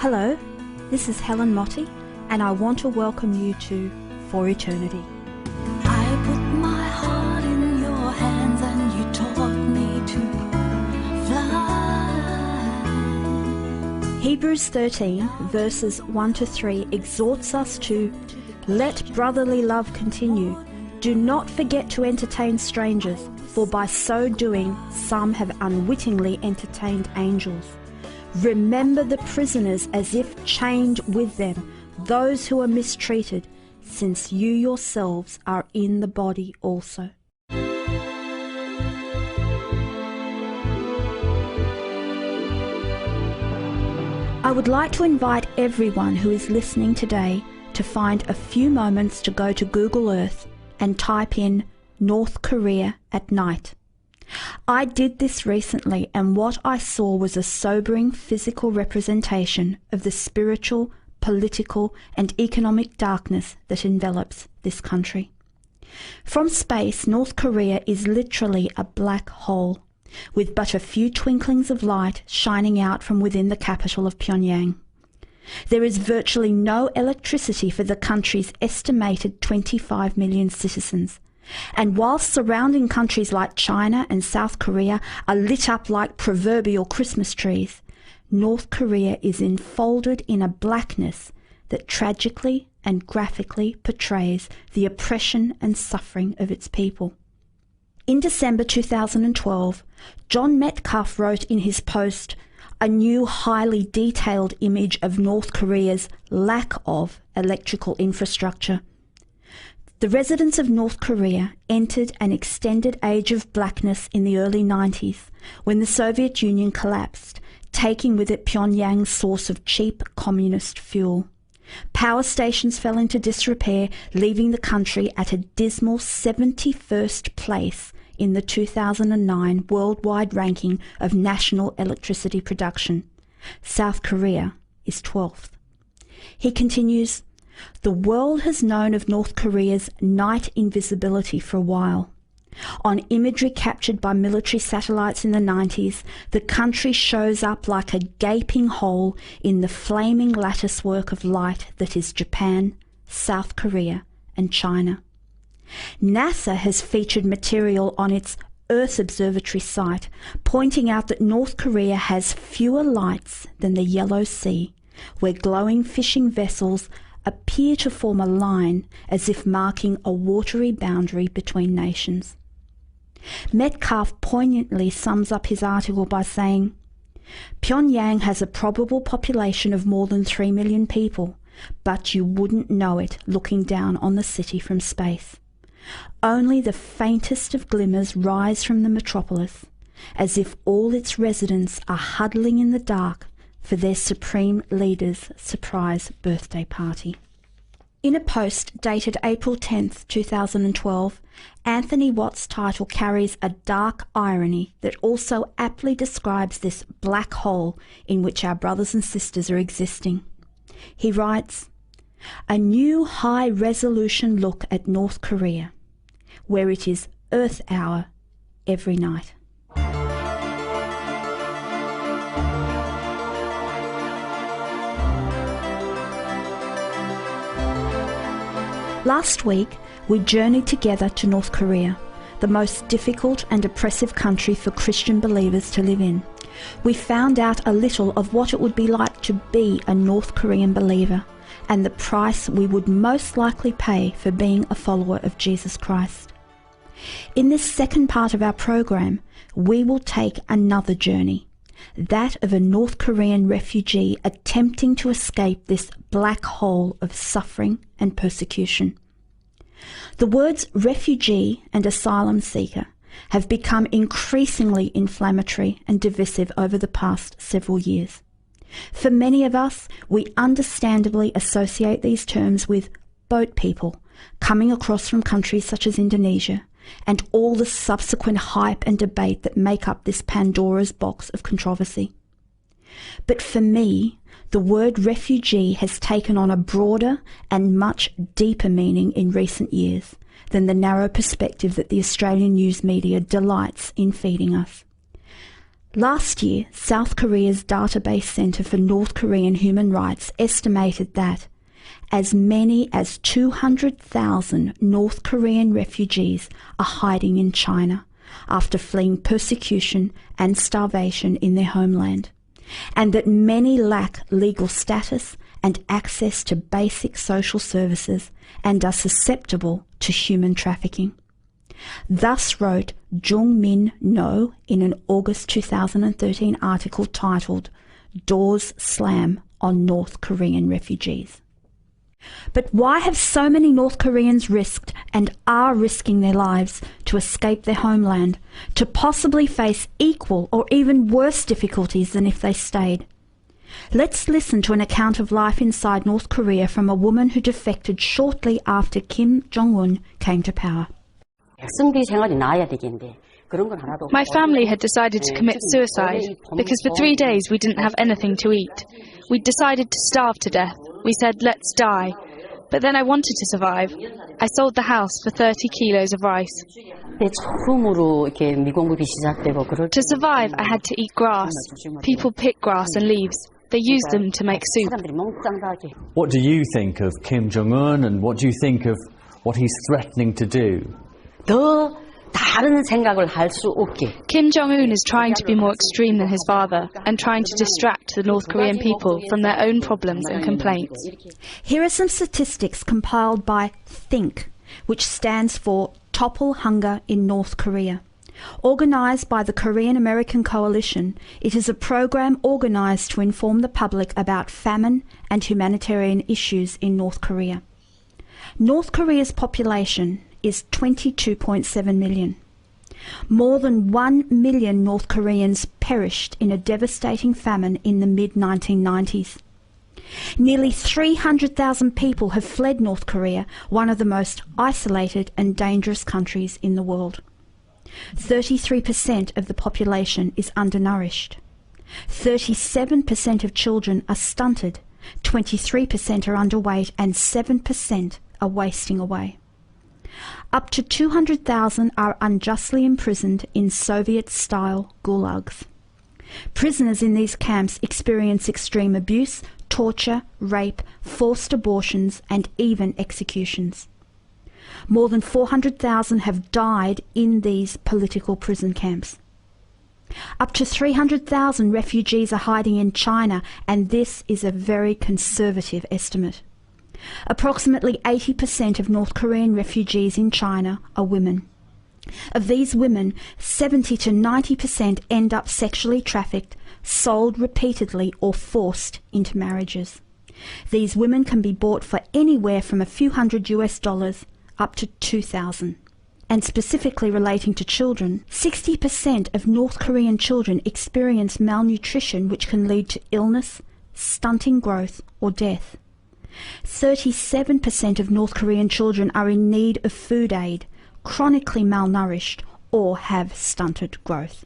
Hello, this is Helen Motti, and I want to welcome you to For Eternity. I put my heart in your hands and you taught me to fly. Hebrews 13, verses 1 to 3 exhorts us to let brotherly love continue. Do not forget to entertain strangers, for by so doing some have unwittingly entertained angels. Remember the prisoners as if chained with them, those who are mistreated, since you yourselves are in the body also. I would like to invite everyone who is listening today to find a few moments to go to Google Earth and type in North Korea at night. I did this recently, and what I saw was a sobering physical representation of the spiritual, political and economic darkness that envelops this country. From space, North Korea is literally a black hole, with but a few twinklings of light shining out from within the capital of Pyongyang. There is virtually no electricity for the country's estimated 25 million citizens. And while surrounding countries like China and South Korea are lit up like proverbial Christmas trees, North Korea is enfolded in a blackness that tragically and graphically portrays the oppression and suffering of its people. In December 2012, John Metcalf wrote in his post a new highly detailed image of North Korea's lack of electrical infrastructure. The residents of North Korea entered an extended age of blackness in the early 90s when the Soviet Union collapsed, taking with it Pyongyang's source of cheap communist fuel. Power stations fell into disrepair, leaving the country at a dismal 71st place in the 2009 worldwide ranking of national electricity production. South Korea is 12th. He continues, "The world has known of North Korea's night invisibility for a while. On imagery captured by military satellites in the 90s, the country shows up like a gaping hole in the flaming latticework of light that is Japan, South Korea, and China. NASA has featured material on its Earth Observatory site, pointing out that North Korea has fewer lights than the Yellow Sea, where glowing fishing vessels appear to form a line as if marking a watery boundary between nations." Metcalf poignantly sums up his article by saying, "Pyongyang has a probable population of more than 3 million people, but you wouldn't know it looking down on the city from space. Only the faintest of glimmers rise from the metropolis, as if all its residents are huddling in the dark for their supreme leader's surprise birthday party." In a post dated April 10th, 2012, Anthony Watt's title carries a dark irony that also aptly describes this black hole in which our brothers and sisters are existing. He writes, "A new high-resolution look at North Korea, where it is Earth Hour every night." Last week, we journeyed together to North Korea, the most difficult and oppressive country for Christian believers to live in. We found out a little of what it would be like to be a North Korean believer and the price we would most likely pay for being a follower of Jesus Christ. In this second part of our program, we will take another journey, that of a North Korean refugee attempting to escape this black hole of suffering and persecution. The words refugee and asylum seeker have become increasingly inflammatory and divisive over the past several years. For many of us, we understandably associate these terms with boat people coming across from countries such as Indonesia, and all the subsequent hype and debate that make up this Pandora's box of controversy. But for me, the word refugee has taken on a broader and much deeper meaning in recent years than the narrow perspective that the Australian news media delights in feeding us. Last year, South Korea's Database Center for North Korean Human Rights estimated that as many as 200,000 North Korean refugees are hiding in China after fleeing persecution and starvation in their homeland, and that many lack legal status and access to basic social services and are susceptible to human trafficking. Thus wrote Jung-min No in an August 2013 article titled Doors Slam on North Korean Refugees. But why have so many North Koreans risked and are risking their lives to escape their homeland, to possibly face equal or even worse difficulties than if they stayed? Let's listen to an account of life inside North Korea from a woman who defected shortly after Kim Jong-un came to power. My family had decided to commit suicide because for 3 days we didn't have anything to eat. We'd decided to starve to death. We said, let's die. But then I wanted to survive. I sold the house for 30 kilos of rice. To survive, I had to eat grass. People pick grass and leaves. They use them to make soup. What do you think of Kim Jong-un, and what do you think of what he's threatening to do? Kim Jong-un is trying to be more extreme than his father and trying to distract the North Korean people from their own problems and complaints. Here are some statistics compiled by THINK, which stands for Topple Hunger in North Korea. Organised by the Korean American Coalition, it is a program organised to inform the public about famine and humanitarian issues in North Korea. North Korea's population is 22.7 million. More than 1 million North Koreans perished in a devastating famine in the mid-1990s. Nearly 300,000 people have fled North Korea, one of the most isolated and dangerous countries in the world. 33% of the population is undernourished. 37% of children are stunted, 23% are underweight, and 7% are wasting away. Up to 200,000 are unjustly imprisoned in Soviet-style gulags. Prisoners in these camps experience extreme abuse, torture, rape, forced abortions, and even executions. More than 400,000 have died in these political prison camps. Up to 300,000 refugees are hiding in China, and this is a very conservative estimate. Approximately 80% of North Korean refugees in China are women. Of these women, 70 to 90% end up sexually trafficked, sold repeatedly, or forced into marriages. These women can be bought for anywhere from a few hundred US up to 2,000. And specifically relating to children, 60% of North Korean children experience malnutrition, which can lead to illness, stunting growth, or death. 37% of North Korean children are in need of food aid, chronically malnourished, or have stunted growth.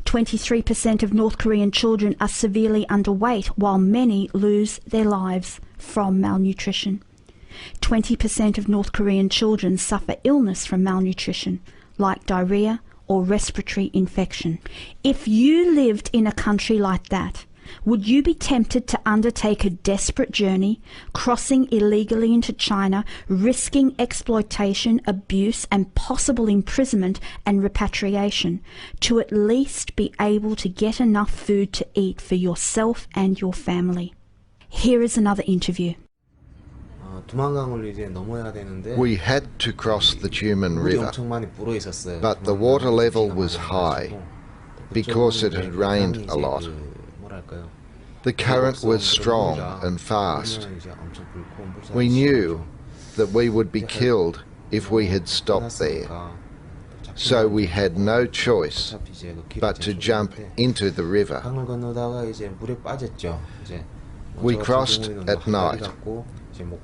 23% of North Korean children are severely underweight, while many lose their lives from malnutrition. 20% of North Korean children suffer illness from malnutrition, like diarrhea or respiratory infection. If you lived in a country like that, would you be tempted to undertake a desperate journey, crossing illegally into China, risking exploitation, abuse, and possible imprisonment and repatriation, to at least be able to get enough food to eat for yourself and your family? Here is another interview. We had to cross the Tumen River, but the water level was high because it had rained a lot. The current was strong and fast. We knew that we would be killed if we had stopped there, so we had no choice but to jump into the river. We crossed at night.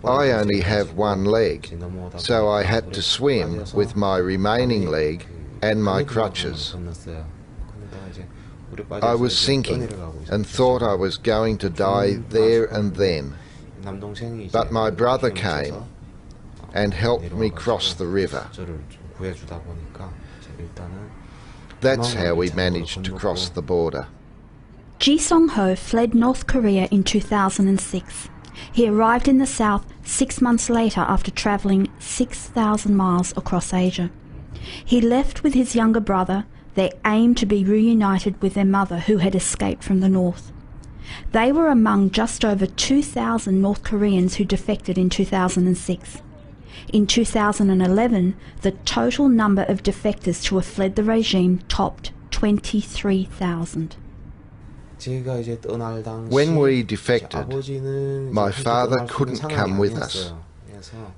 I only have one leg, so I had to swim with my remaining leg and my crutches. I was sinking and thought I was going to die there and then, but my brother came and helped me cross the river. That's how we managed to cross the border. Ji Song-ho fled North Korea in 2006. He arrived in the south 6 months later after travelling 6,000 miles across Asia. He left with his younger brother, their aim to be reunited with their mother who had escaped from the north. They were among just over 2,000 North Koreans who defected in 2006. In 2011, the total number of defectors to have fled the regime topped 23,000. When we defected, my father couldn't come with us.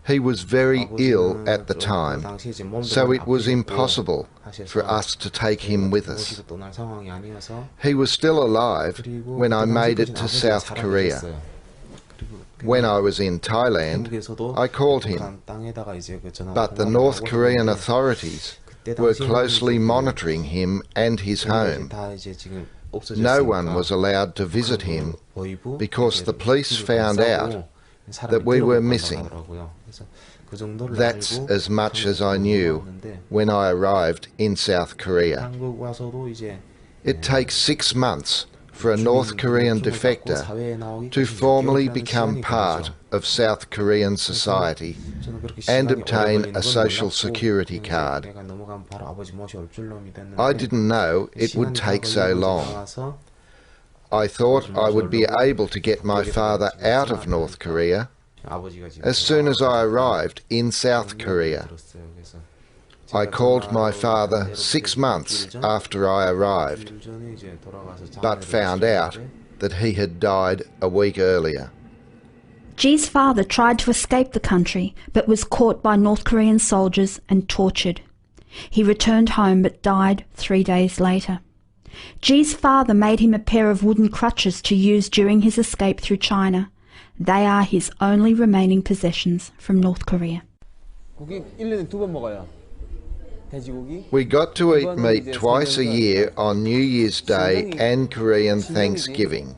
He was very ill at the time, so it was impossible for us to take him with us. He was still alive when I made it to South Korea. When I was in Thailand, I called him, but the North Korean authorities were closely monitoring him and his home. No one was allowed to visit him because the police found out that we were missing. That's as much as I knew when I arrived in South Korea. It takes 6 months for a North Korean defector to formally become part of South Korean society and obtain a social security card. I didn't know it would take so long. I thought I would be able to get my father out of North Korea as soon as I arrived in South Korea. I called my father 6 months after I arrived, but found out that he had died a week earlier. Ji's father tried to escape the country, but was caught by North Korean soldiers and tortured. He returned home but died 3 days later. Ji's father made him a pair of wooden crutches to use during his escape through China. They are his only remaining possessions from North Korea. We got to eat meat twice a year on New Year's Day and Korean Thanksgiving.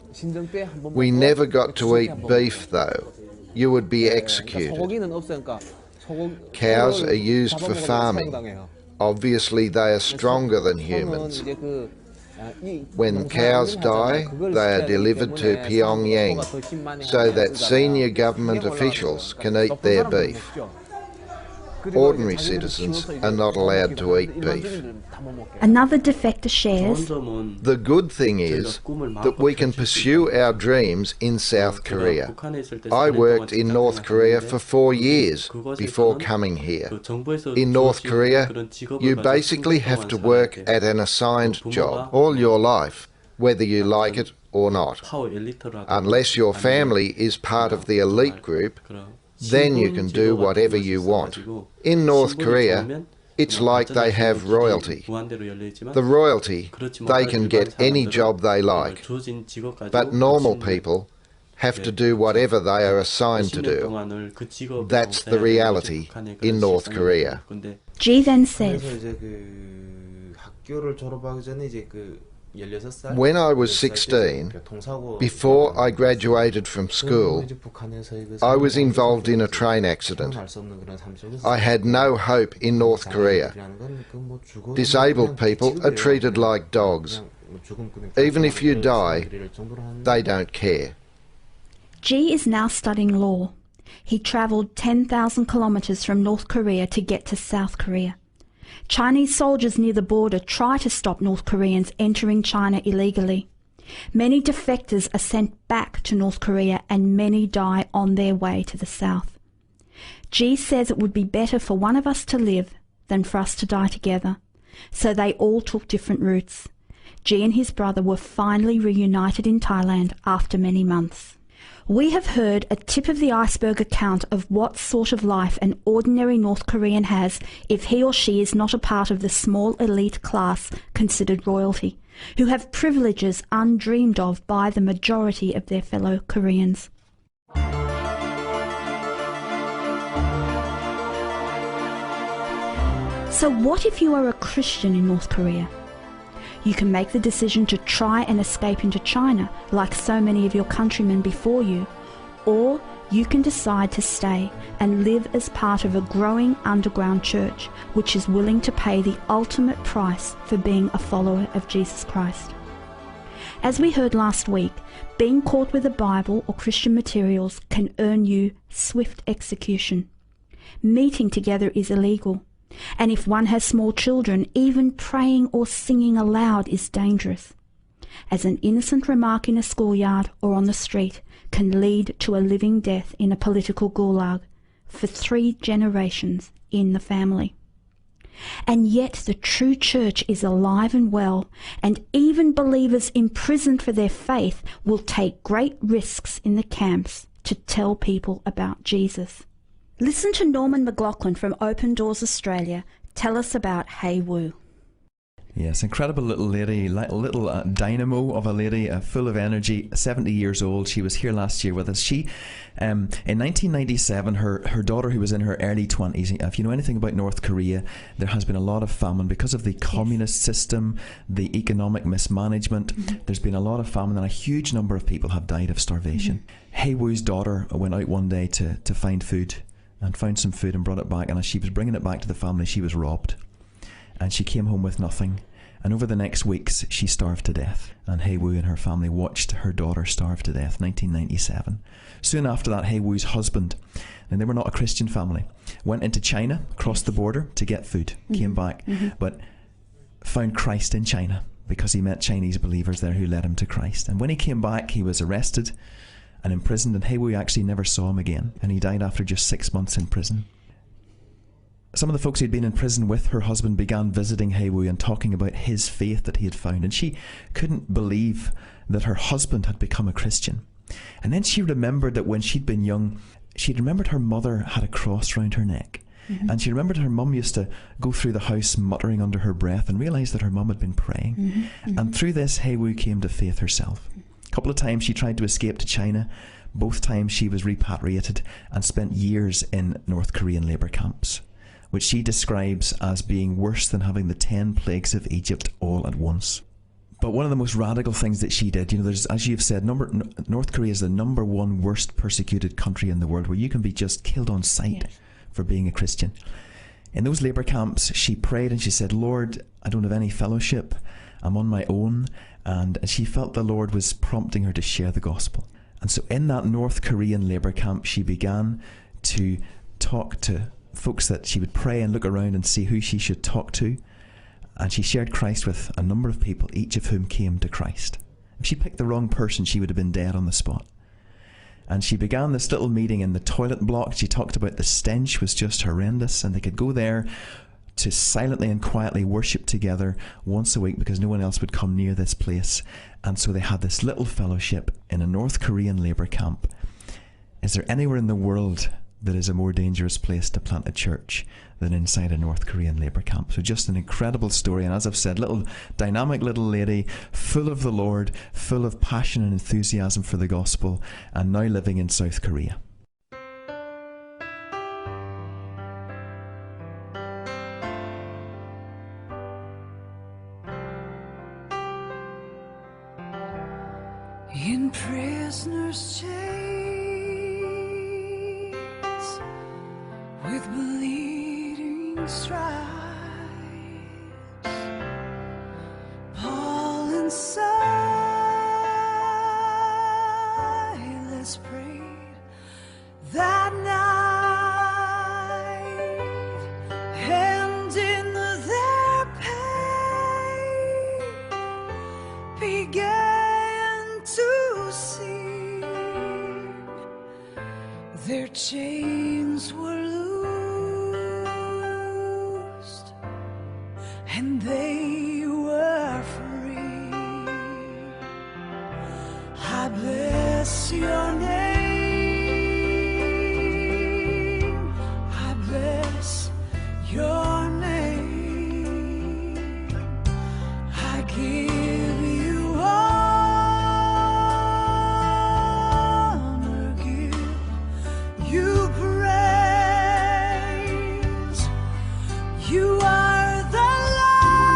We never got to eat beef though. You would be executed. Cows are used for farming. Obviously they are stronger than humans. When cows die, they are delivered to Pyongyang so that senior government officials can eat their beef. Ordinary citizens are not allowed to eat beef. Another defector shares, the good thing is that we can pursue our dreams in South Korea. I worked in North Korea for 4 years before coming here. In North Korea, you basically have to work at an assigned job all your life, whether you like it or not. Unless your family is part of the elite group, then you can do whatever you want. In North Korea, it's like they have royalty. The royalty, they can get any job they like, but normal people have to do whatever they are assigned to do. That's the reality in North Korea. Ji then says, when I was 16, before I graduated from school, I was involved in a train accident. I had no hope in North Korea. Disabled people are treated like dogs. Even if you die, they don't care. Ji is now studying law. He travelled 10,000 kilometres from North Korea to get to South Korea. Chinese soldiers near the border try to stop North Koreans entering China illegally. Many defectors are sent back to North Korea and many die on their way to the south. Ji says it would be better for one of us to live than for us to die together. So they all took different routes. Ji and his brother were finally reunited in Thailand after many months. We have heard a tip of the iceberg account of what sort of life an ordinary North Korean has if he or she is not a part of the small elite class considered royalty, who have privileges undreamed of by the majority of their fellow Koreans. So what if you are a Christian in North Korea? You can make the decision to try and escape into China, like so many of your countrymen before you, or you can decide to stay and live as part of a growing underground church which is willing to pay the ultimate price for being a follower of Jesus Christ. As we heard last week, being caught with a Bible or Christian materials can earn you swift execution. Meeting together is illegal, and if one has small children, even praying or singing aloud is dangerous, as an innocent remark in a schoolyard or on the street can lead to a living death in a political gulag for 3 generations in the family. And yet the true church is alive and well, and even believers imprisoned for their faith will take great risks in the camps to tell people about Jesus. Listen to Norman McLaughlin from Open Doors Australia tell us about Hey Woo. Yes, incredible little lady, little dynamo of a lady, full of energy, 70 years old. She was here last year with us. She, in 1997, her daughter, who was in her early 20s, if you know anything about North Korea, there has been a lot of famine because of the communist system, the economic mismanagement. There's been a lot of famine, and a huge number of people have died of starvation. Hey Woo's daughter went out one day to find food, and found some food and brought it back, and as she was bringing it back to the family, she was robbed. And she came home with nothing. And over the next weeks, she starved to death. And Hey Woo and her family watched her daughter starve to death, 1997. Soon after that, Hey Woo's husband, and they were not a Christian family, went into China, crossed the border to get food, came back, but found Christ in China because he met Chinese believers there who led him to Christ. And when he came back, he was arrested and imprisoned, and Hey Woo actually never saw him again. And he died after just 6 months in prison. Some of the folks who'd been in prison with her husband began visiting Hey Woo and talking about his faith that he had found, and she couldn't believe that her husband had become a Christian. And then she remembered that when she'd been young, she'd remembered her mother had a cross round her neck, and she remembered her mum used to go through the house muttering under her breath, and realised that her mum had been praying. And through this, Hey Woo came to faith herself. A couple of times she tried to escape to China. Both times she was repatriated and spent years in North Korean labour camps, which she describes as being worse than having the 10 plagues of Egypt all at once. But one of the most radical things that she did, there's, as you've said, North Korea is the #1 worst persecuted country in the world, where you can be just killed on sight for being a Christian. In those labour camps, she prayed and she said, Lord, I don't have any fellowship, I'm on my own, and she felt the Lord was prompting her to share the gospel. And so in that North Korean labour camp, she began to talk to folks that she would pray and look around and see who she should talk to, and she shared Christ with a number of people, each of whom came to Christ. If she picked the wrong person, she would have been dead on the spot. And she began this little meeting in the toilet block. She talked about the stench was just horrendous, and they could go there to silently and quietly worship together once a week because no one else would come near this place. And so they had this little fellowship in a North Korean labour camp. Is there anywhere in the world that is a more dangerous place to plant a church than inside a North Korean labour camp? So just an incredible story, and as I've said, dynamic little lady, full of the Lord, full of passion and enthusiasm for the gospel, and now living in South Korea. In prisoner's chains, with bleeding stripes, Paul and Silas prayed that night, and in their pain began to sing. Their chains were loosed, and they were free. I bless your name. I bless your name. I give you honor, give you praise. You are the light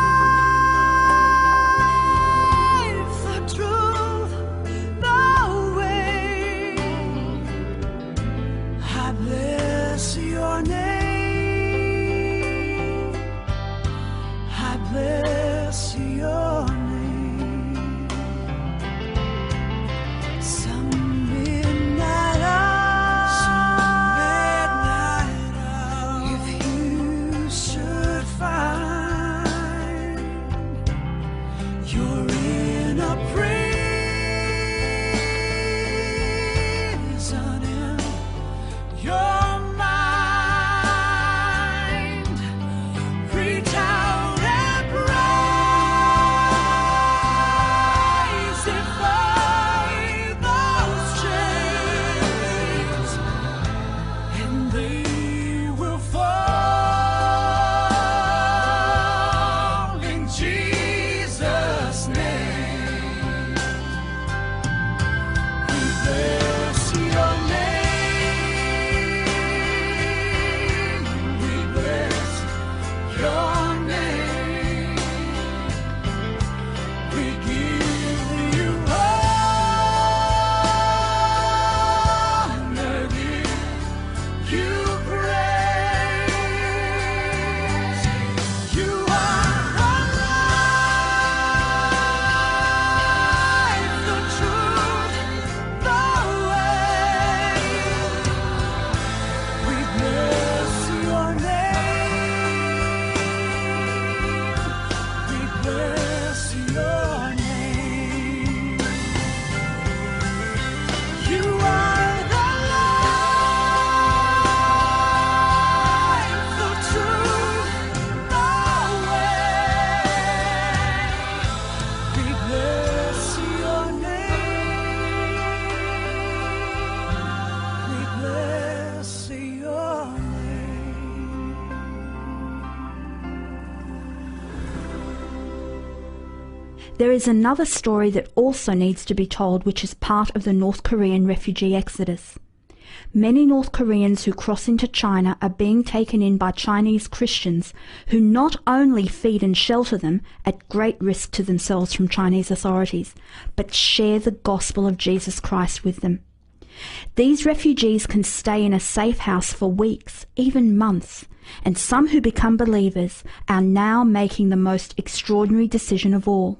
There is another story that also needs to be told, which is part of the North Korean refugee exodus. Many North Koreans who cross into China are being taken in by Chinese Christians who not only feed and shelter them at great risk to themselves from Chinese authorities, but share the gospel of Jesus Christ with them. These refugees can stay in a safe house for weeks, even months, and some who become believers are now making the most extraordinary decision of all.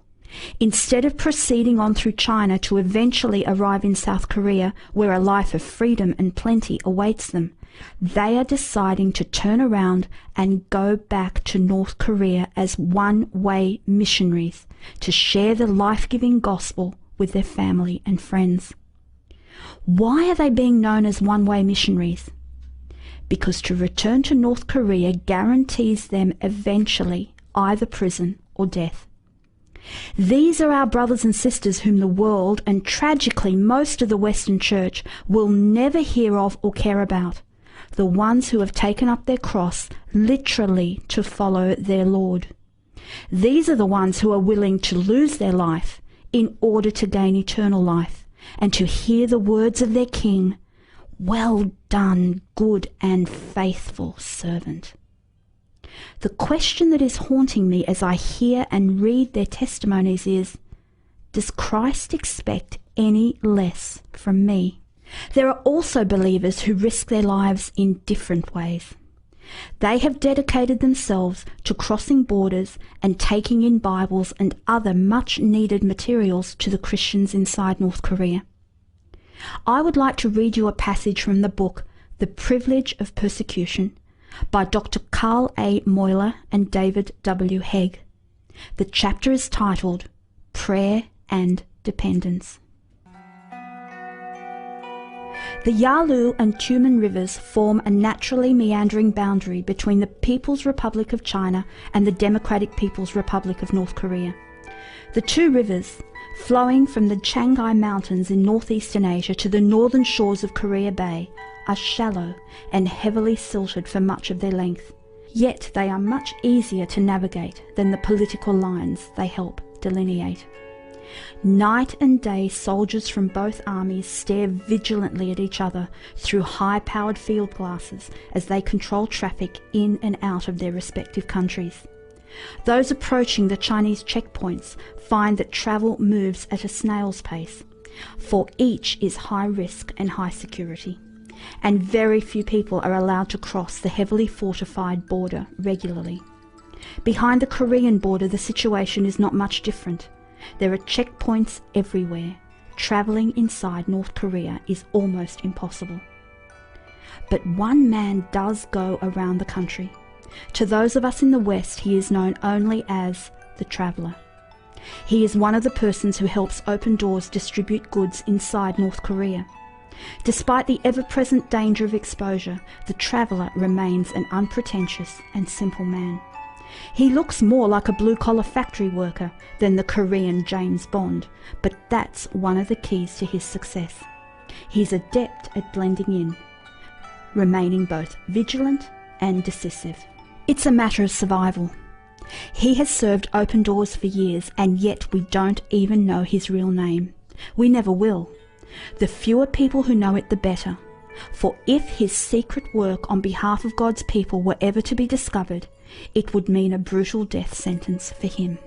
Instead of proceeding on through China to eventually arrive in South Korea, where a life of freedom and plenty awaits them, they are deciding to turn around and go back to North Korea as one-way missionaries to share the life-giving gospel with their family and friends. Why are they being known as one-way missionaries? Because to return to North Korea guarantees them eventually either prison or death. These are our brothers and sisters whom the world, and tragically most of the Western Church, will never hear of or care about. The ones who have taken up their cross literally to follow their Lord. These are the ones who are willing to lose their life in order to gain eternal life, and to hear the words of their King, "Well done, good and faithful servant." The question that is haunting me as I hear and read their testimonies is, does Christ expect any less from me? There are also believers who risk their lives in different ways. They have dedicated themselves to crossing borders and taking in Bibles and other much-needed materials to the Christians inside North Korea. I would like to read you a passage from the book The Privilege of Persecution by Dr. Carl A. Moyler and David W. Hegg. The chapter is titled Prayer and Dependence. The Yalu and Tumen rivers form a naturally meandering boundary between the People's Republic of China and the Democratic People's Republic of North Korea. The two rivers, flowing from the Changai Mountains in northeastern Asia to the northern shores of Korea Bay, are shallow and heavily silted for much of their length. Yet they are much easier to navigate than the political lines they help delineate. Night and day soldiers from both armies stare vigilantly at each other through high-powered field glasses as they control traffic in and out of their respective countries. Those approaching the Chinese checkpoints find that travel moves at a snail's pace, for each is high risk and high security, and very few people are allowed to cross the heavily fortified border regularly. Behind the Korean border, the situation is not much different. There are checkpoints everywhere. Travelling inside North Korea is almost impossible. But one man does go around the country. To those of us in the West, he is known only as the Traveller. He is one of the persons who helps Open Doors distribute goods inside North Korea. Despite the ever-present danger of exposure, the Traveller remains an unpretentious and simple man. He looks more like a blue-collar factory worker than the Korean James Bond, but that's one of the keys to his success. He's adept at blending in, remaining both vigilant and decisive. It's a matter of survival. He has served Open Doors for years, and yet we don't even know his real name. We never will. The fewer people who know it, the better. For if his secret work on behalf of God's people were ever to be discovered, it would mean a brutal death sentence for him.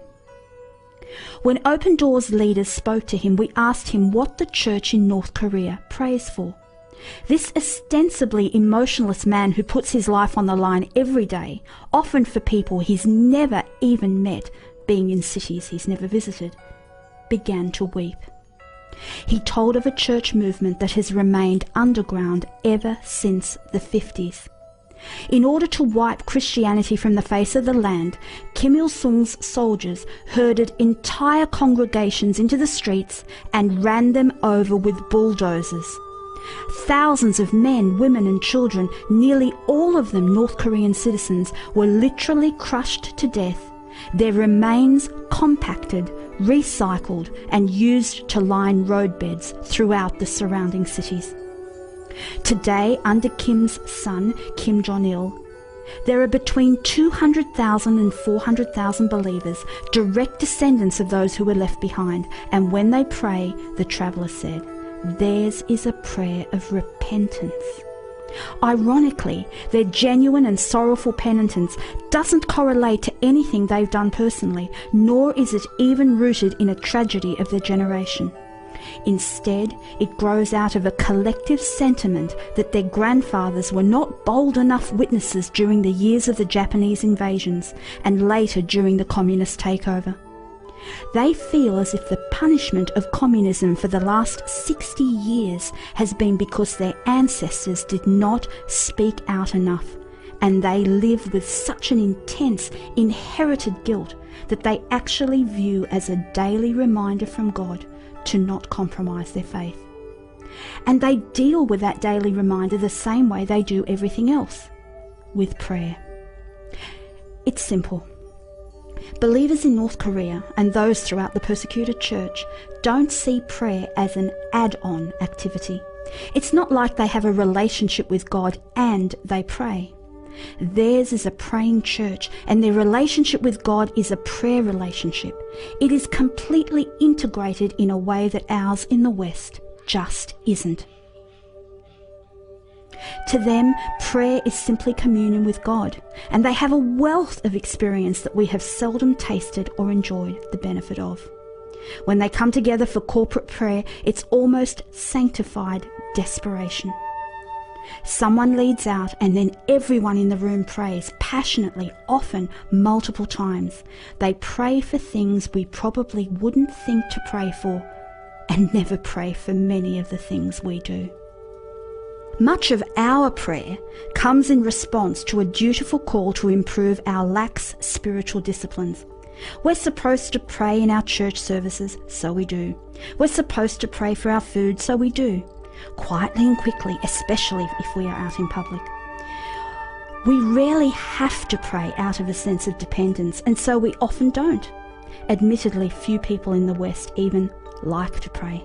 When Open Doors leaders spoke to him, we asked him what the church in North Korea prays for. This ostensibly emotionless man who puts his life on the line every day, often for people he's never even met, being in cities he's never visited, began to weep. He told of a church movement that has remained underground ever since the 50s. In order to wipe Christianity from the face of the land, Kim Il-sung's soldiers herded entire congregations into the streets and ran them over with bulldozers. Thousands of men, women and children, nearly all of them North Korean citizens, were literally crushed to death, their remains compacted, recycled and used to line roadbeds throughout the surrounding cities. Today, under Kim's son, Kim Jong-il, There are between 200,000 and 400,000 believers, direct descendants of those who were left behind, and when they pray, the traveller said, theirs is a prayer of repentance. Ironically, their genuine and sorrowful penitence doesn't correlate to anything they've done personally, nor is it even rooted in a tragedy of their generation. Instead, it grows out of a collective sentiment that their grandfathers were not bold enough witnesses during the years of the Japanese invasions and later during the communist takeover. They feel as if the punishment of communism for the last 60 years has been because their ancestors did not speak out enough, and they live with such an intense, inherited guilt that they actually view as a daily reminder from God to not compromise their faith. And they deal with that daily reminder the same way they do everything else, with prayer. It's simple. Believers in North Korea and those throughout the persecuted church don't see prayer as an add-on activity. It's not like they have a relationship with God and they pray. Theirs is a praying church, and their relationship with God is a prayer relationship. It is completely integrated in a way that ours in the West just isn't. To them, prayer is simply communion with God, and they have a wealth of experience that we have seldom tasted or enjoyed the benefit of. When they come together for corporate prayer, it's almost sanctified desperation. Someone leads out, and then everyone in the room prays passionately, often multiple times. They pray for things we probably wouldn't think to pray for, and never pray for many of the things we do. Much of our prayer comes in response to a dutiful call to improve our lax spiritual disciplines. We're supposed to pray in our church services, so we do. We're supposed to pray for our food, so we do. Quietly and quickly, especially if we are out in public. We rarely have to pray out of a sense of dependence, and so we often don't. Admittedly, few people in the West even like to pray.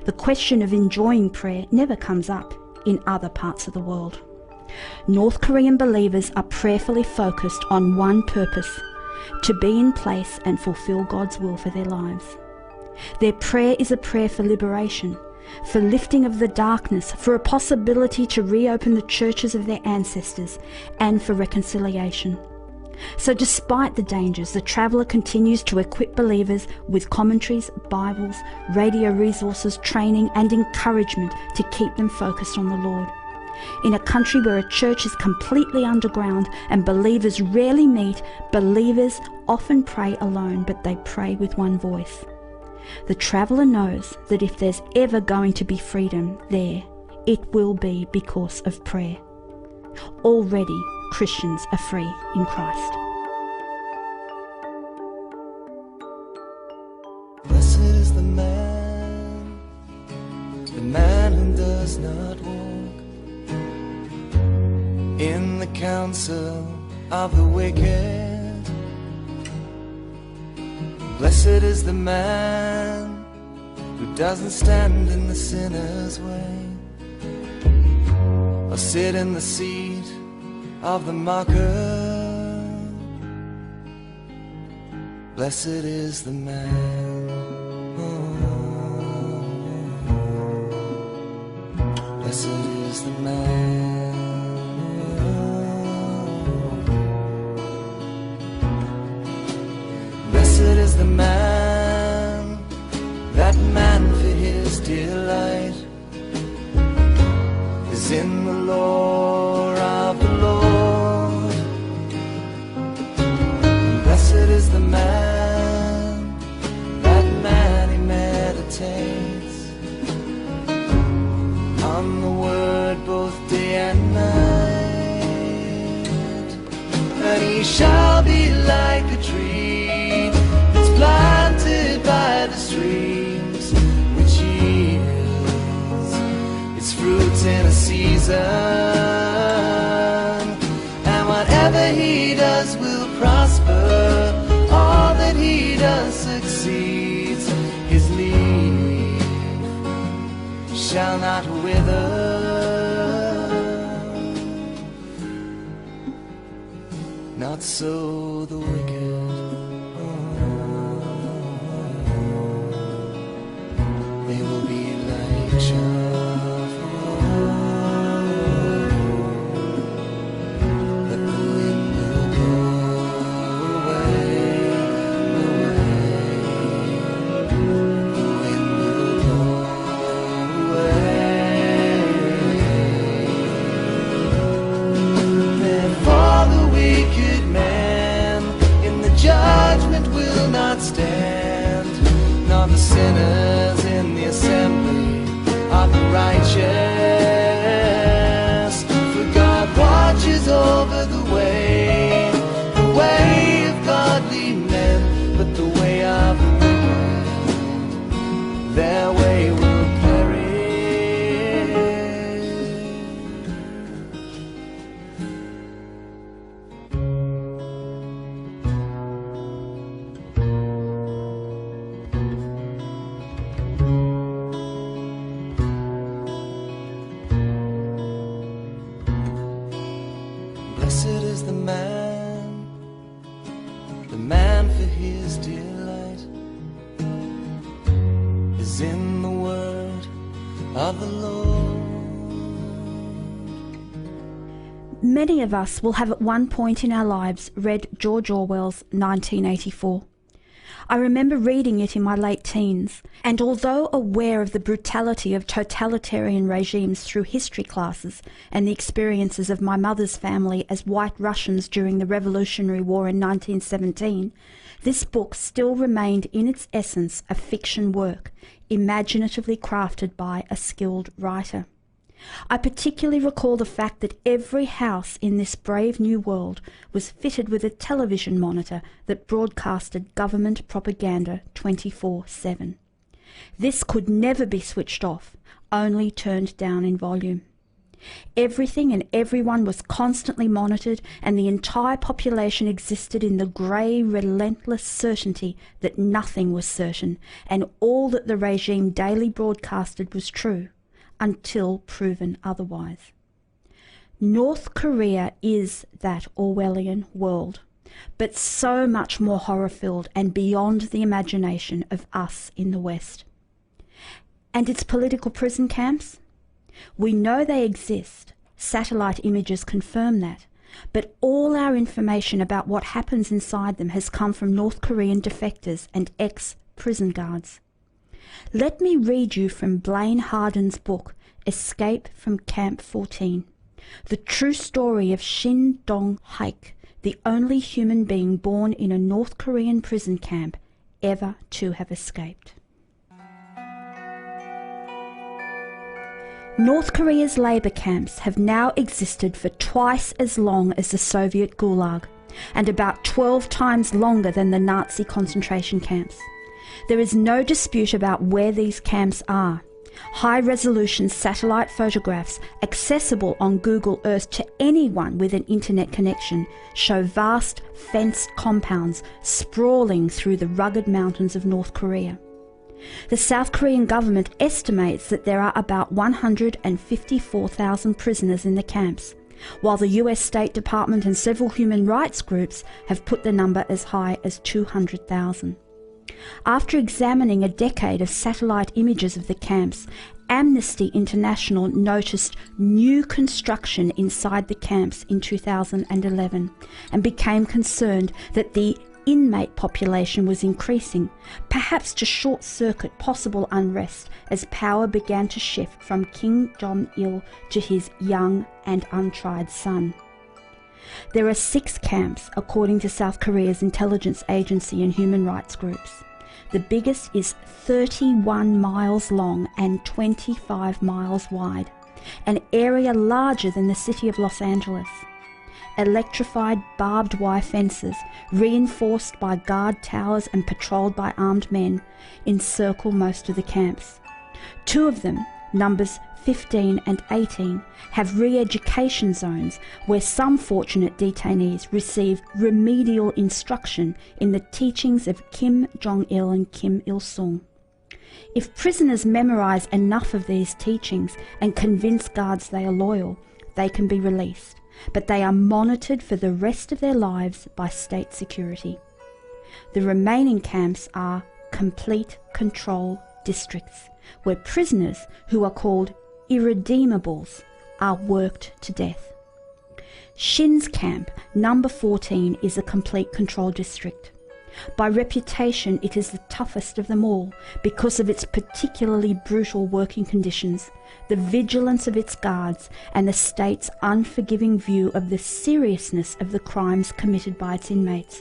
The question of enjoying prayer never comes up in other parts of the world. North Korean believers are prayerfully focused on one purpose: to be in place and fulfill God's will for their lives. Their prayer is a prayer for liberation, for lifting of the darkness, for a possibility to reopen the churches of their ancestors, and for reconciliation. So despite the dangers, the traveller continues to equip believers with commentaries, Bibles, radio resources, training and encouragement to keep them focused on the Lord. In a country where a church is completely underground and believers rarely meet, believers often pray alone, but they pray with one voice. The traveller knows that if there's ever going to be freedom there, it will be because of prayer. Already, Christians are free in Christ. Blessed is the man who does not walk in the counsel of the wicked. Blessed is the man who doesn't stand in the sinner's way, or sit in the seat of the mocker. Blessed is the man, blessed is the man, blessed is the man, that man for his delight is in the law of the Lord. Blessed is the man, that man he meditates on the word both day and night. And he shall be like a tree that's planted by the streams, which yields its fruits in a season, and whatever he does will prosper. All that he does succeeds. His leaf shall not wither. not so the wicked. They will be like chaff, but the wind will blow away, away. The wind will blow away. Therefore the wicked man in the judgment will not stand, nor the sinners in the assembly of the righteous. For God watches over the way of godly men, but the way of the wicked, their way will perish. Blessed is the man for his delight is in the word of the Lord. Many of us will have at one point in our lives read George Orwell's 1984. I remember reading it in my late teens, and although aware of the brutality of totalitarian regimes through history classes and the experiences of my mother's family as White Russians during the Revolutionary War in 1917, this book still remained in its essence a fiction work, imaginatively crafted by a skilled writer. I particularly recall the fact that every house in this brave new world was fitted with a television monitor that broadcasted government propaganda 24/7. This could never be switched off, only turned down in volume. Everything and everyone was constantly monitored, and the entire population existed in the grey, relentless certainty that nothing was certain, and all that the regime daily broadcasted was true, until proven otherwise. North Korea is that Orwellian world, but so much more horror-filled and beyond the imagination of us in the West. And its political prison camps? We know they exist. Satellite images confirm that. But all our information about what happens inside them has come from North Korean defectors and ex-prison guards. Let me read you from Blaine Hardin's book, Escape from Camp 14, the true story of Shin Dong-haik, the only human being born in a North Korean prison camp ever to have escaped. North Korea's labour camps have now existed for twice as long as the Soviet Gulag, and about 12 times longer than the Nazi concentration camps. There is no dispute about where these camps are. High-resolution satellite photographs accessible on Google Earth to anyone with an internet connection show vast fenced compounds sprawling through the rugged mountains of North Korea. The South Korean government estimates that there are about 154,000 prisoners in the camps, while the US State Department and several human rights groups have put the number as high as 200,000. After examining a decade of satellite images of the camps, Amnesty International noticed new construction inside the camps in 2011 and became concerned that the inmate population was increasing, perhaps to short-circuit possible unrest as power began to shift from Kim Jong-il to his young and untried son. There are 6 camps, according to South Korea's intelligence agency and human rights groups. The biggest is 31 miles long and 25 miles wide, an area larger than the city of Los Angeles. Electrified barbed wire fences, reinforced by guard towers and patrolled by armed men, encircle most of the camps. 2 of them, numbers 15 and 18, have re-education zones where some fortunate detainees receive remedial instruction in the teachings of Kim Jong-il and Kim Il-sung. If prisoners memorize enough of these teachings and convince guards they are loyal, they can be released. but they are monitored for the rest of their lives by state security. The remaining camps are complete control districts, where prisoners who are called irredeemables are worked to death. Shin's camp, number 14, is a complete control district. By reputation, it is the toughest of them all because of its particularly brutal working conditions, the vigilance of its guards, and the state's unforgiving view of the seriousness of the crimes committed by its inmates,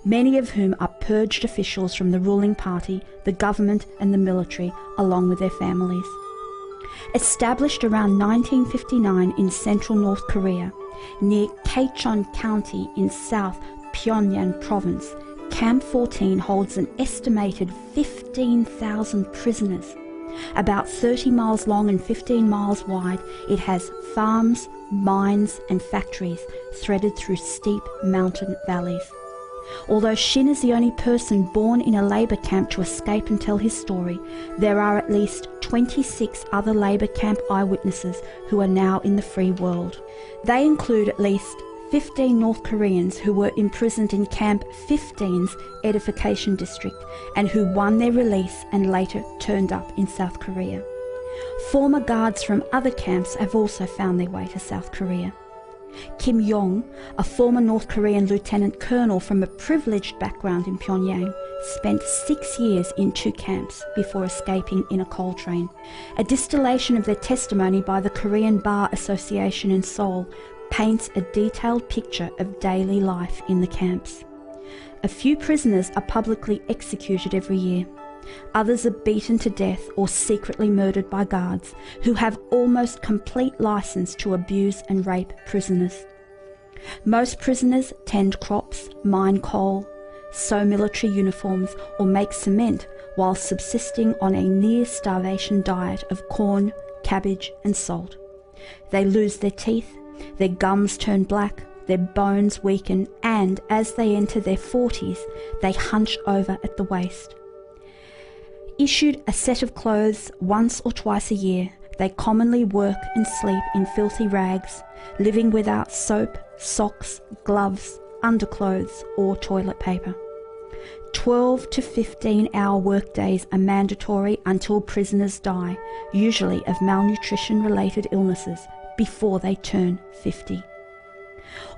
many of whom are purged officials from the ruling party, the government and the military, along with their families. Established around 1959 in central North Korea, near Kaichon County in South Pyongyang Province, Camp 14 holds an estimated 15,000 prisoners. About 30 miles long and 15 miles wide, it has farms, mines and factories threaded through steep mountain valleys. Although Shin is the only person born in a labour camp to escape and tell his story, there are at least 26 other labour camp eyewitnesses who are now in the free world. They include at least 15 North Koreans who were imprisoned in Camp 15's Edification District and who won their release and later turned up in South Korea. Former guards from other camps have also found their way to South Korea. Kim Yong, a former North Korean lieutenant colonel from a privileged background in Pyongyang, spent 6 years in 2 camps before escaping in a coal train. A distillation of their testimony by the Korean Bar Association in Seoul paints a detailed picture of daily life in the camps. A few prisoners are publicly executed every year. Others are beaten to death or secretly murdered by guards who have almost complete license to abuse and rape prisoners. Most prisoners tend crops, mine coal, sew military uniforms or make cement while subsisting on a near-starvation diet of corn, cabbage and salt. They lose their teeth, their gums turn black, their bones weaken, and as they enter their 40s, they hunch over at the waist. Issued a set of clothes once or twice a year, they commonly work and sleep in filthy rags, living without soap, socks, gloves, underclothes or toilet paper. 12 to 15-hour workdays are mandatory until prisoners die, usually of malnutrition-related illnesses, before they turn 50.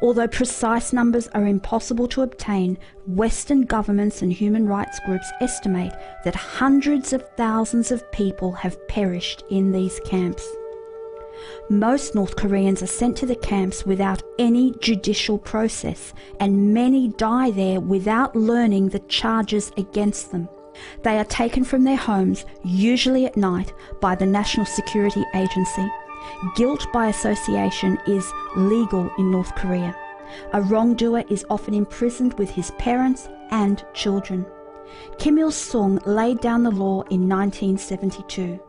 Although precise numbers are impossible to obtain, Western governments and human rights groups estimate that hundreds of thousands of people have perished in these camps. Most North Koreans are sent to the camps without any judicial process, and many die there without learning the charges against them. They are taken from their homes, usually at night, by the National Security Agency. Guilt by association is legal in North Korea. A wrongdoer is often imprisoned with his parents and children. Kim Il-sung laid down the law in 1972.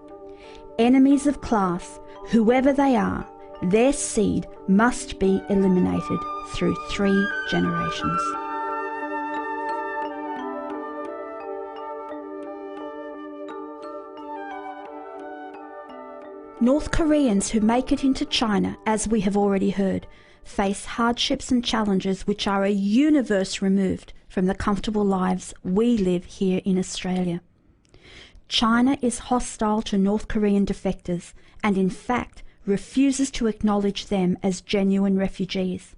Enemies of class, whoever they are, their seed must be eliminated through 3 generations. North Koreans who make it into China, as we have already heard, face hardships and challenges which are a universe removed from the comfortable lives we live here in Australia. China is hostile to North Korean defectors and in fact refuses to acknowledge them as genuine refugees.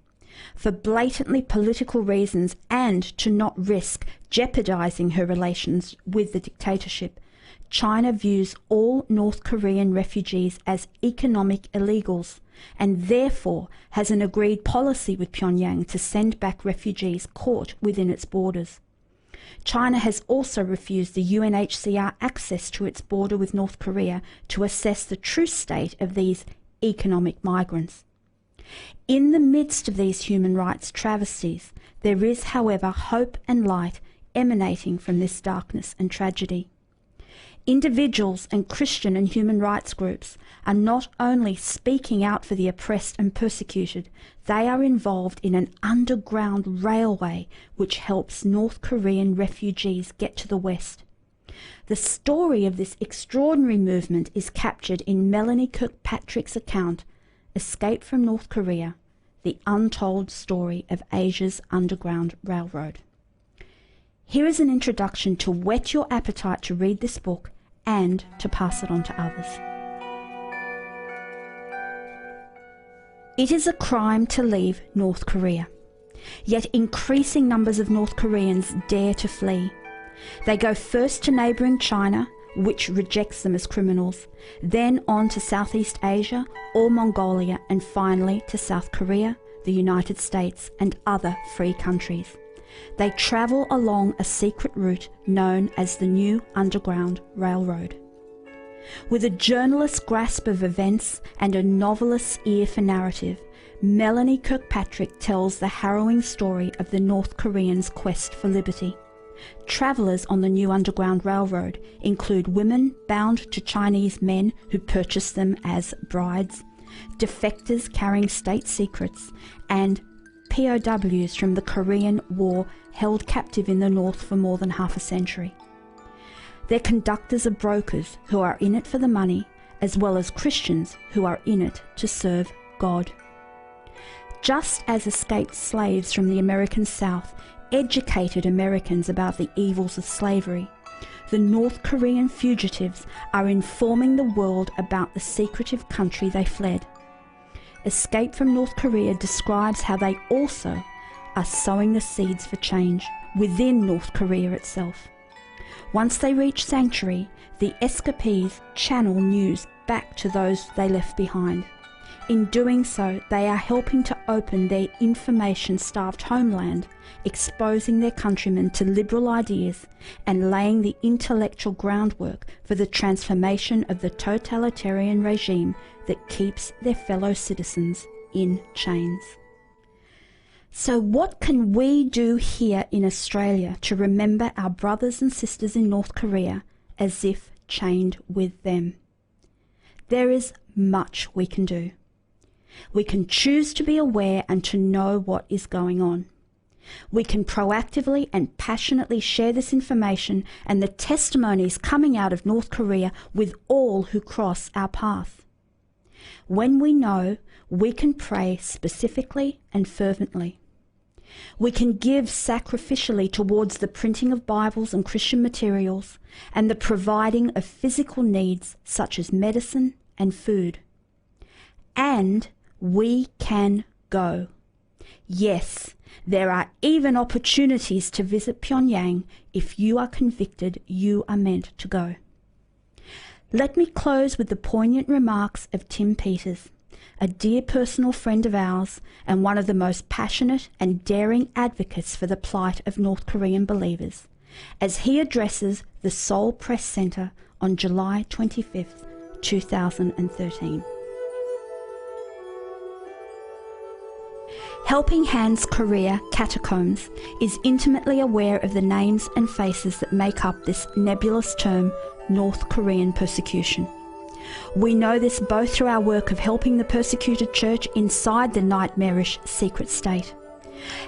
For blatantly political reasons and to not risk jeopardizing her relations with the dictatorship, China views all North Korean refugees as economic illegals and therefore has an agreed policy with Pyongyang to send back refugees caught within its borders. China has also refused the UNHCR access to its border with North Korea to assess the true state of these economic migrants. In the midst of these human rights travesties, there is, however, hope and light emanating from this darkness and tragedy. Individuals and Christian and human rights groups are not only speaking out for the oppressed and persecuted, they are involved in an underground railway which helps North Korean refugees get to the West. The story of this extraordinary movement is captured in Melanie Kirkpatrick's account, Escape from North Korea, the untold story of Asia's Underground Railroad. Here is an introduction to whet your appetite to read this book and to pass it on to others. It is a crime to leave North Korea, yet increasing numbers of North Koreans dare to flee. They go first to neighbouring China, which rejects them as criminals, then on to Southeast Asia or Mongolia, and finally to South Korea, the United States, and other free countries. They travel along a secret route known as the New Underground Railroad. With a journalist's grasp of events and a novelist's ear for narrative, Melanie Kirkpatrick tells the harrowing story of the North Koreans' quest for liberty. Travellers on the New Underground Railroad include women bound to Chinese men who purchase them as brides, defectors carrying state secrets, and POWs from the Korean War held captive in the North for more than half a century. Their conductors are brokers who are in it for the money, as well as Christians who are in it to serve God. Just as escaped slaves from the American South educated Americans about the evils of slavery, the North Korean fugitives are informing the world about the secretive country they fled. Escape from North Korea describes how they also are sowing the seeds for change within North Korea itself. Once they reach sanctuary, the escapees channel news back to those they left behind. In doing so, they are helping to open their information-starved homeland, exposing their countrymen to liberal ideas and laying the intellectual groundwork for the transformation of the totalitarian regime that keeps their fellow citizens in chains. So what can we do here in Australia to remember our brothers and sisters in North Korea as if chained with them? There is much we can do. We can choose to be aware and to know what is going on. We can proactively and passionately share this information and the testimonies coming out of North Korea with all who cross our path. When we know, we can pray specifically and fervently. We can give sacrificially towards the printing of Bibles and Christian materials and the providing of physical needs such as medicine and food. And we can go. Yes, there are even opportunities to visit Pyongyang if you are convicted you are meant to go. Let me close with the poignant remarks of Tim Peters, a dear personal friend of ours and one of the most passionate and daring advocates for the plight of North Korean believers, as he addresses the Seoul Press Centre on July 25th, 2013. Helping Hands Korea Catacombs is intimately aware of the names and faces that make up this nebulous term, North Korean persecution. We know this both through our work of helping the persecuted church inside the nightmarish secret state.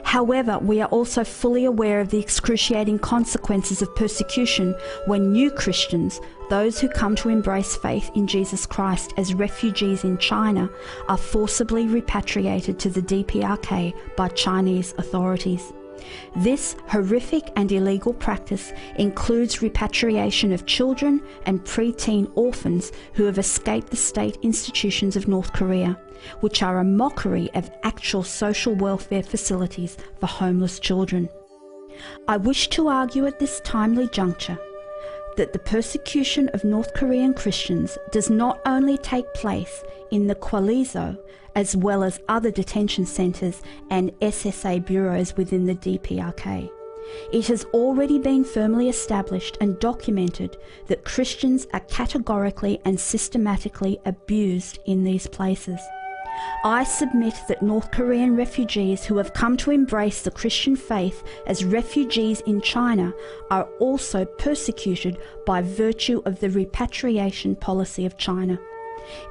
However, we are also fully aware of the excruciating consequences of persecution when new Christians, those who come to embrace faith in Jesus Christ as refugees in China, are forcibly repatriated to the DPRK by Chinese authorities. This horrific and illegal practice includes repatriation of children and preteen orphans who have escaped the state institutions of North Korea, which are a mockery of actual social welfare facilities for homeless children. I wish to argue at this timely juncture that the persecution of North Korean Christians does not only take place in the Kwalizo, as well as other detention centres and SSA bureaus within the DPRK. It has already been firmly established and documented that Christians are categorically and systematically abused in these places. I submit that North Korean refugees who have come to embrace the Christian faith as refugees in China are also persecuted by virtue of the repatriation policy of China.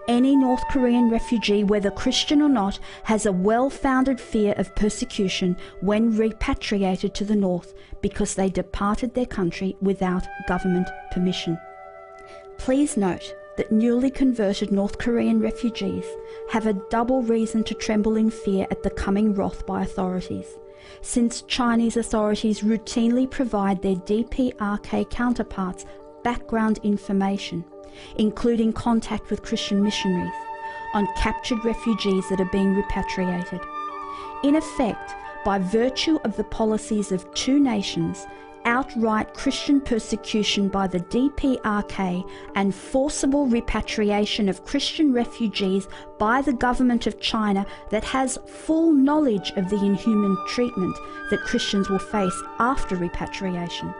Any North Korean refugee, whether Christian or not, has a well-founded fear of persecution when repatriated to the North because they departed their country without government permission. Please note, that newly converted North Korean refugees have a double reason to tremble in fear at the coming wrath by authorities, since Chinese authorities routinely provide their DPRK counterparts background information, including contact with Christian missionaries, on captured refugees that are being repatriated. In effect, by virtue of the policies of two nations, outright Christian persecution by the DPRK and forcible repatriation of Christian refugees by the government of China that has full knowledge of the inhuman treatment that Christians will face after repatriation,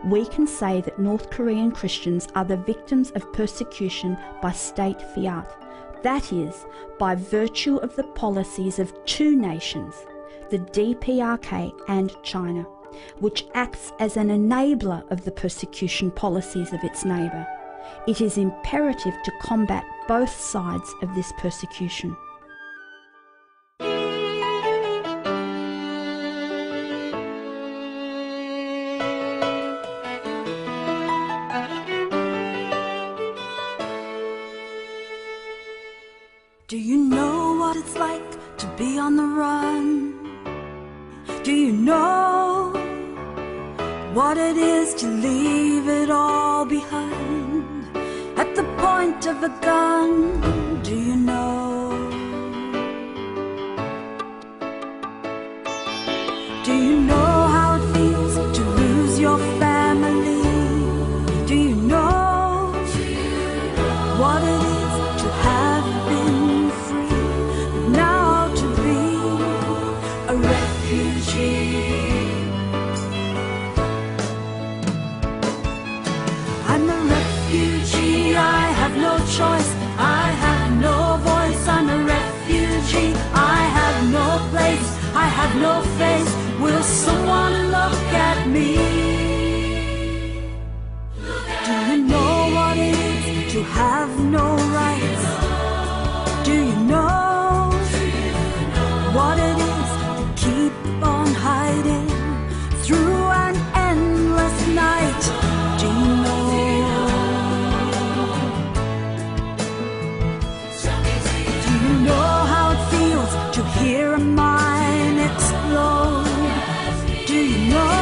we can say that North Korean Christians are the victims of persecution by state fiat. That is, by virtue of the policies of two nations, the DPRK and China, which acts as an enabler of the persecution policies of its neighbour. It is imperative to combat both sides of this persecution. Do you know what it's like to be on the run? Do you know what it is to leave it all behind at the point of a gun? Do you know? Do you know how it feels to lose your family? Do you know what it is to have been free, but now to be a refugee? I'm a refugee, I have no choice, I have no voice. I'm a refugee, I have no place, I have no face. Will someone look at me? Do you know what it is to have no rights? Do you know what it is to keep on hiding through an endless night? Do you know? Do you know how it feels to hear a mine explode? Do you know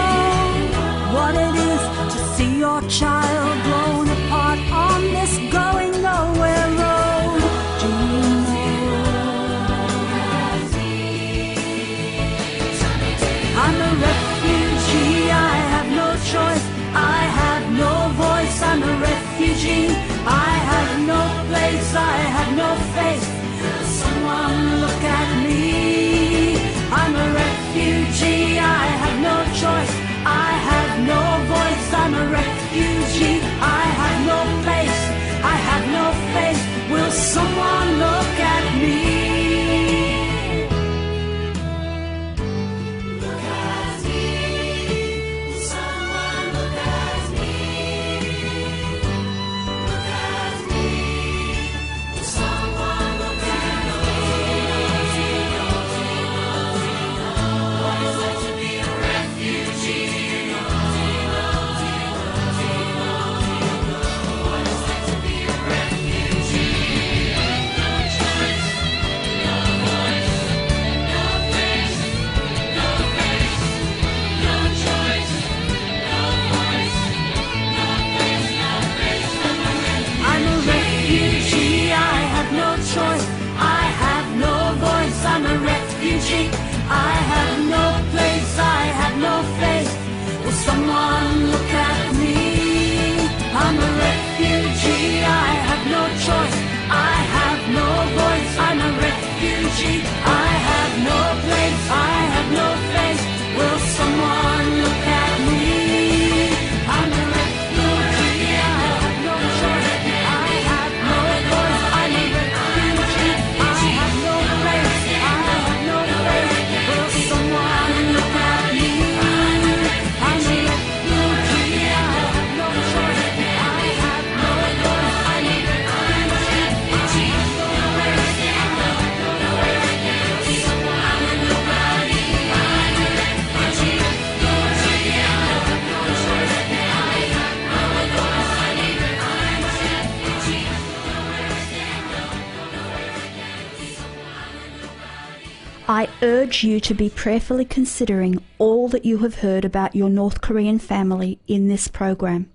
what it is to see your child blown apart on this going nowhere road? Do you know? I urge you to be prayerfully considering all that you have heard about your North Korean family in this program,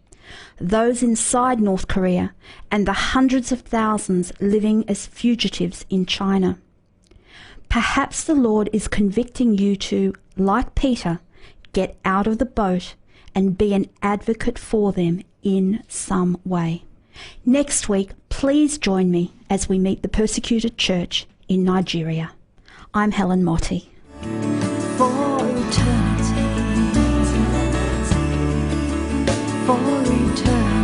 those inside North Korea, and the hundreds of thousands living as fugitives in China. Perhaps the Lord is convicting you to, like Peter, get out of the boat and be an advocate for them in some way. Next week, please join me as we meet the persecuted church in Nigeria. I'm Helen Motti. For eternity, for eternity.